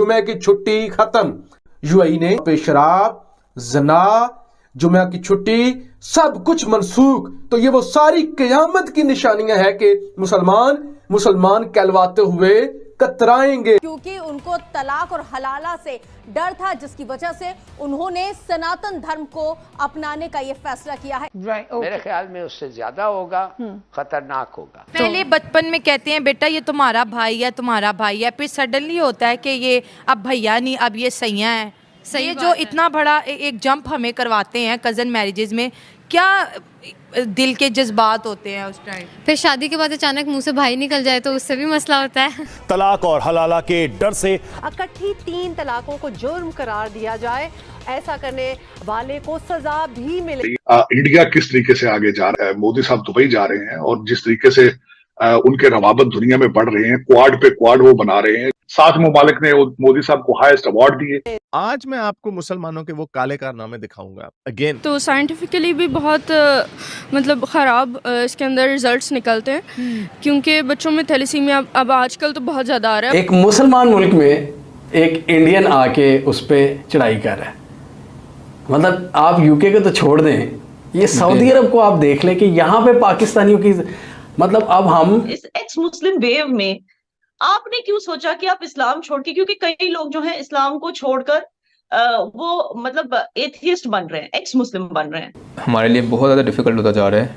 जुमे की छुट्टी खत्म। यूएई ने पे शराब, जना, जुमे की छुट्टी सब कुछ मनसूख। तो ये वो सारी क़यामत की निशानियां हैं कि मुसलमान कहलवाते हुए कतराएंगे, क्योंकि उनको तलाक और हलाला से डर था, जिसकी वजह से उन्होंने सनातन धर्म को अपनाने का ये फैसला किया है। मेरे ख्याल में उससे ज्यादा होगा, खतरनाक होगा। पहले बचपन में कहते हैं बेटा ये तुम्हारा भाई है, तुम्हारा भाई है, फिर सडनली होता है कि ये अब भैया नहीं, अब ये सैया है। ये जो इतना बड़ा एक जंप हमें करवाते हैं कज़न मैरिजेज में, क्या दिल के जज्बात होते हैं उस टाइम। फिर शादी के बाद अचानक मुंह से भाई निकल जाए तो उससे भी मसला होता है। तलाक और हलाला के डर से इकट्ठी 3 तलाकों को जुर्म करार दिया जाए, ऐसा करने वाले को सजा भी मिले। इंडिया किस तरीके से आगे जा रहा है, मोदी साहब दुबई जा रहे हैं और जिस तरीके से उनके रवाबत दुनिया में बढ़ रहे हैं, क्वाड पे क्वाड वो बना रहे हैं। 7 ममालिक ने मोदी साहब को हाईएस्ट अवार्ड दिए। आज मैं आपको मुसलमानों के वो काले कारनामे दिखाऊंगा अगेन। तो साइंटिफिकली भी बहुत मतलब ख़राब इसके अंदर रिजल्ट्स निकलते हैं, क्योंकि बच्चों में थैलेसीमिया अब आजकल तो बहुत ज़्यादा आ रहा है। एक मुसलमान मुल्क में एक इंडियन आके उस पर चढ़ाई कर रहा है, मतलब आप यूके को तो छोड़ दें, ये सऊदी अरब को आप देख लें कि यहाँ पे पाकिस्तानियों की, मतलब अब हम इस एक्स मुस्लिम वेव में आपने क्यों सोचा कि आप इस्लाम छोड़ के, क्योंकि कई लोग जो हैं इस्लाम को छोड़कर वो मतलब एथियस्ट बन रहे हैं, एक्स मुस्लिम बन रहे हैं। हमारे लिए बहुत ज़्यादा डिफिकल्ट होता जा रहा है।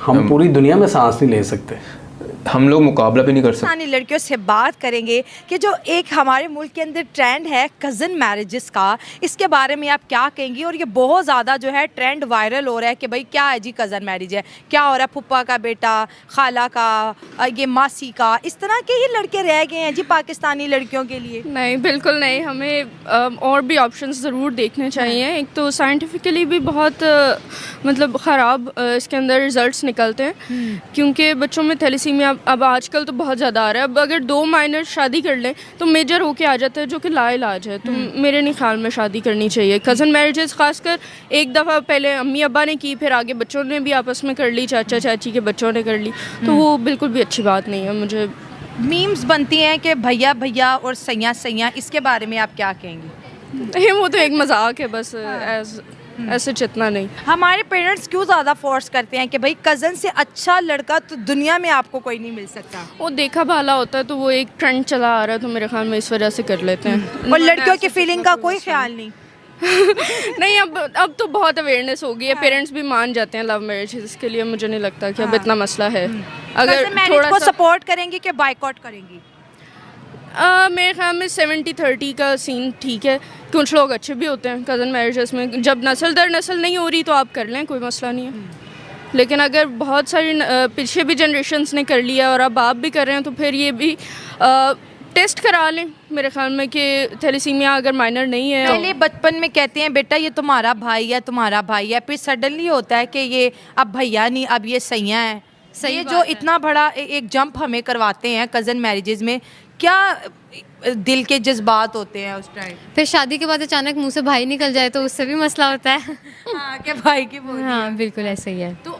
हम पूरी दुनिया में सांस नहीं ले सकते, हम लोग मुकाबला भी नहीं कर सकते। पाकिस्तानी लड़कियों से बात करेंगे कि जो एक हमारे मुल्क के अंदर ट्रेंड है कज़न मैरिजेस का, इसके बारे में आप क्या कहेंगी। और ये बहुत ज़्यादा जो है ट्रेंड वायरल हो रहा है कि भाई क्या है जी कज़न मैरिज है, क्या हो रहा है, फुप्पा का बेटा, खाला का, ये मासी का, इस तरह के ही लड़के रह गए हैं जी पाकिस्तानी लड़कियों के लिए। नहीं, बिल्कुल नहीं, हमें और भी ऑप्शंस ज़रूर देखने चाहिए। एक तो साइंटिफिकली भी बहुत मतलब ख़राब इसके अंदर रिजल्ट्स निकलते हैं, क्योंकि बच्चों में थैलेसीमिया अब आजकल तो बहुत ज़्यादा आ रहा है। अब अगर 2 माइनर शादी कर लें तो मेजर होके आ जाता है, जो कि लाइलाज है। तो मेरे नहीं ख्याल में शादी करनी चाहिए। कज़न मैरिजेस खासकर एक दफ़ा पहले अम्मी अब्बा ने की, फिर आगे बच्चों ने भी आपस में कर ली, चाचा चाची के बच्चों ने कर ली, तो वो बिल्कुल भी अच्छी बात नहीं है। मुझे मीम्स बनती हैं कि भैया भैया और सैया सैया, इसके बारे में आप क्या कहेंगे। वो तो एक मजाक है बस, ऐसे जितना नहीं। हमारे पेरेंट्स क्यों ज़्यादा फोर्स करते हैं कि भाई कज़न से अच्छा लड़का तो दुनिया में आपको कोई नहीं मिल सकता। वो देखा भाला होता है, तो वो एक ट्रेंड चला आ रहा है, तो मेरे ख्याल में इस वजह से कर लेते हैं। और लड़कियों की फीलिंग का कोई ख्याल नहीं। नहीं, अब तो बहुत अवेयरनेस हो गई है, पेरेंट्स भी मान जाते हैं लव मैरिज। इसके लिए मुझे नहीं लगता कि अब इतना मसला है। अगर थोड़ा को सपोर्ट करेंगी कि बायकॉट करेंगी। मेरे ख्याल में 70-30 का सीन ठीक है। कुछ लोग अच्छे भी होते हैं कज़न मैरिजेस में, जब नस्ल दर नस्ल नहीं हो रही तो आप कर लें, कोई मसला नहीं है। लेकिन अगर बहुत सारी पीछे भी जनरेशन्स ने कर लिया और अब आप भी कर रहे हैं, तो फिर ये भी टेस्ट करा लें मेरे ख्याल में कि थैलेसीमिया अगर माइनर नहीं है। पहले बचपन में कहते हैं बेटा ये तुम्हारा भाई है, तुम्हारा भाई है, फिर सडनली होता है कि ये अब भैया नहीं, अब ये सैया है। ये जो इतना बड़ा एक जंप हमें करवाते हैं कज़न मैरिजेज में, क्या दिल के जज्बात होते हैं उस टाइम। फिर शादी के बाद अचानक मुंह से भाई निकल जाए तो उससे भी मसला होता है। हाँ, कि भाई की बोली। हाँ, बिल्कुल ऐसा ही है। तो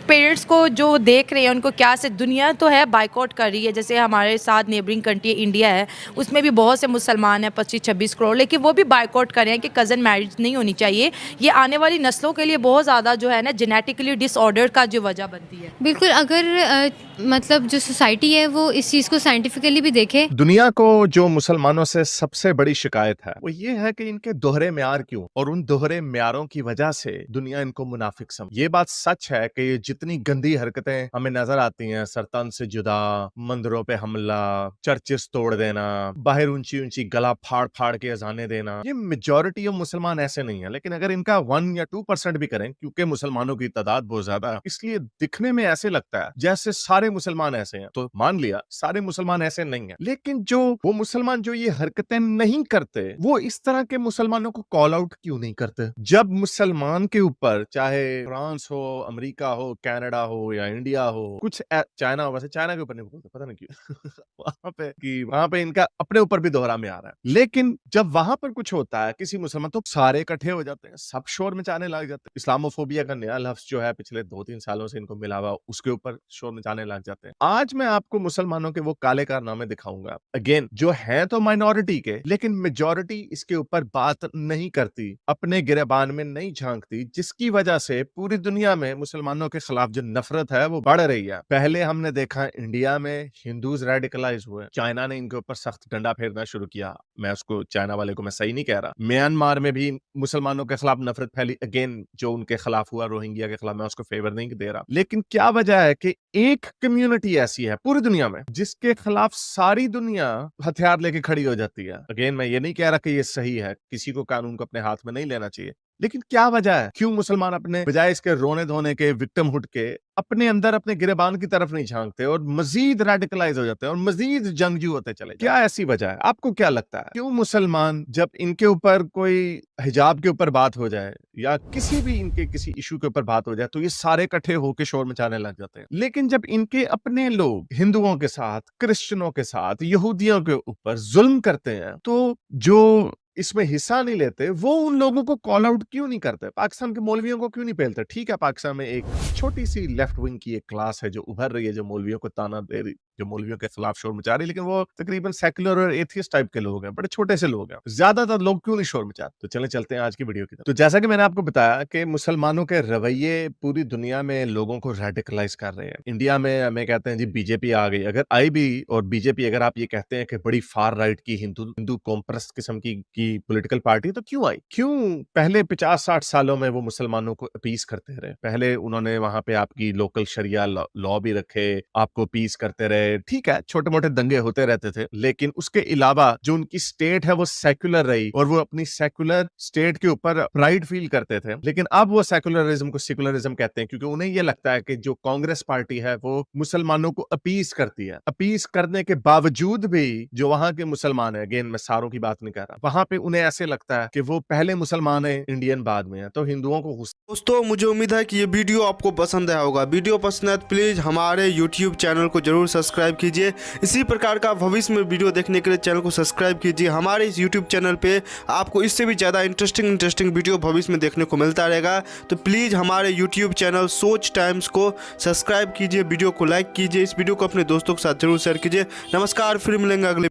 पेरेंट्स को जो देख रहे हैं उनको क्या से, दुनिया तो है बायकॉट कर रही है, जैसे हमारे साथ नेबरिंग कंट्री इंडिया है, उसमें भी बहुत से मुसलमान हैं 25-26 करोड़, लेकिन वो भी बायकॉट कर रहे हैं कि कज़न मैरिज नहीं होनी चाहिए। ये आने वाली नस्लों के लिए बहुत ज़्यादा जो है ना जेनेटिकली डिसऑर्डर का जो वजह बनती है। बिल्कुल, अगर मतलब जो सोसाइटी है वो इस चीज़ को साइंटिफिकली भी देखे। दुनिया को जो मुसलमानों से सबसे बड़ी शिकायत है वो ये है कि इनके दोहरे म्यार क्यों, और उन दोहरे म्यारों की वजह से दुनिया इनको मुनाफिक समझ। ये बात सच है कि ये जितनी गंदी हरकतें हमें नजर आती हैं, सरतन से जुदा, मंदिरों पे हमला, चर्चेस तोड़ देना, बाहर ऊंची ऊंची गला फाड़ फाड़ के अजाने देना, ये मेजॉरिटी ऑफ मुसलमान ऐसे नहीं है। लेकिन अगर इनका 1 या 2% भी करें, क्योंकि मुसलमानों की तादाद बहुत ज्यादा है, इसलिए दिखने में ऐसे लगता है जैसे सारे मुसलमान ऐसे हैं। तो मान लिया सारे मुसलमान ऐसे नहीं है, लेकिन जो वो मुसलमान जो ये हरकतें नहीं करते, वो इस तरह के मुसलमानों को कॉल आउट क्यों नहीं करते। जब मुसलमान के ऊपर, चाहे फ्रांस हो, अमेरिका हो, कनाडा हो या इंडिया हो, कुछ चाइना हो, वैसे चाइना के ऊपर नहीं बोलते, पता नहीं क्यों वहां पे इनका अपने ऊपर भी दोहरा में आ रहा है। लेकिन जब वहां पर कुछ होता है किसी मुसलमान, तो सारे इकट्ठे हो जाते हैं, सब शोर मचाने लग जाते हैं। इस्लामोफोबिया का नया लफ्ज जो है पिछले 2-3 सालों से इनको मिला हुआ, उसके ऊपर शोर मचाने लग जाते हैं। आज मैं आपको मुसलमानों के वो काले कारनामे दिखाऊंगा अगेन, जो जो हैं तो माइनॉरिटी के, लेकिन मेजॉरिटी इसके ऊपर बात नहीं करती, अपने गिरेबान में नहीं झांकती, जिसकी वजह से पूरी दुनिया में मुसलमानों के खिलाफ जो नफरत है वो बढ़ रही है। पहले हमने देखा इंडिया में हिंदूज रेडिकलाइज हुए, चाइना ने इनके ऊपर सख्त डंडा फेरना शुरू किया। मैं उसको चाइना वाले को मैं सही नहीं कह रहा। म्यांमार में भी मुसलमानों के खिलाफ नफरत फैली, अगेन जो उनके खिलाफ हुआ रोहिंग्या के खिलाफ, मैं उसको फेवर नहीं दे रहा। लेकिन क्या वजह है कि एक कम्युनिटी ऐसी है पूरी दुनिया में जिसके खिलाफ सारी दुनिया हथियार लेके खड़ी हो जाती है। अगेन मैं ये नहीं कह रहा कि ये सही है, किसी को कानून को अपने हाथ में नहीं लेना चाहिए, लेकिन क्या वजह है क्यों मुसलमान अपने बजाय इसके रोने धोने के, विक्टिमहुड के, अपने अंदर अपने गिरेबान की तरफ नहीं झांकते और मजीद रेडिकलाइज हो जाते हैं और मजीद जंगजू होते चले? क्या ऐसी वजह है? आपको क्या लगता है क्यों मुसलमान जब इनके ऊपर कोई हिजाब के ऊपर बात हो जाए या किसी भी इनके किसी इशू के ऊपर बात हो जाए तो ये सारे इकट्ठे होकर शोर मचाने लग जाते हैं, लेकिन जब इनके अपने लोग हिंदुओं के साथ, क्रिश्चियनों के साथ, यहूदियों के ऊपर जुल्म करते हैं तो जो इसमें हिस्सा नहीं लेते वो उन लोगों को कॉल आउट क्यों नहीं करते? पाकिस्तान के मौलवियों को क्यों नहीं पेलते? ठीक है, पाकिस्तान में एक छोटी सी लेफ्ट विंग की एक क्लास है जो उभर रही है, जो मौलवियों को ताना दे रही, जो मौलवियों के खिलाफ शोर मचा रही है, लेकिन वो तकरीबन सेकुलर और एथियस्ट टाइप के लोग हैं, बड़े छोटे से लोग हैं। ज्यादातर लोग क्यों नहीं शोर मचाते? तो चले चलते हैं आज की वीडियो की तरफ। तो जैसा कि मैंने आपको बताया कि मुसलमानों के रवैये पूरी दुनिया में लोगों को रेडिकलाइज कर रहे हैं। इंडिया में हमें कहते हैं जी बीजेपी आ गई, अगर आई भी और बीजेपी अगर आप ये कहते हैं कि बड़ी फार राइट की हिंदू कॉम्प्रेस किस्म की पॉलिटिकल पार्टी, तो क्यों आई? क्यों पहले 50-60 सालों में वो मुसलमानों को अपीस करते रहे? पहले उन्होंने वहां पे आपकी लोकल शरिया लॉ भी रखे, आपको अपीस करते रहे। ठीक है, छोटे मोटे दंगे होते रहते थे, लेकिन उसके अलावा जो उनकी स्टेट है वो सेक्युलर रही और वो अपनी सेक्युलर स्टेट के ऊपर प्राइड फील करते थे। लेकिन अब वो सेक्युलरिज्म को सेक्युलरिज्म कहते हैं क्योंकि उन्हें ये लगता है कि जो कांग्रेस पार्टी है वो मुसलमानों को अपीस करती है। अपीस करने के बावजूद भी जो वहां के मुसलमान है, अगेन मैं सारों की बात नहीं कर रहा, वहां पे उन्हें ऐसे लगता है कि वो पहले मुसलमान है, इंडियन बाद में है, तो हिंदुओं को दोस्तों मुझे उम्मीद है कि ये वीडियो आपको पसंद आया होगा। वीडियो पसंद है तो प्लीज हमारे YouTube चैनल को जरूर सब्सक्राइब कीजिए। इसी प्रकार का भविष्य में वीडियो देखने के लिए चैनल को सब्सक्राइब कीजिए। हमारे इस YouTube चैनल पे आपको इससे भी ज़्यादा इंटरेस्टिंग वीडियो भविष्य में देखने को मिलता रहेगा। तो प्लीज़ हमारे YouTube चैनल सोच टाइम्स को सब्सक्राइब कीजिए, वीडियो को लाइक कीजिए, इस वीडियो को अपने दोस्तों के साथ जरूर शेयर कीजिए। नमस्कार, फिर मिलेंगे अगले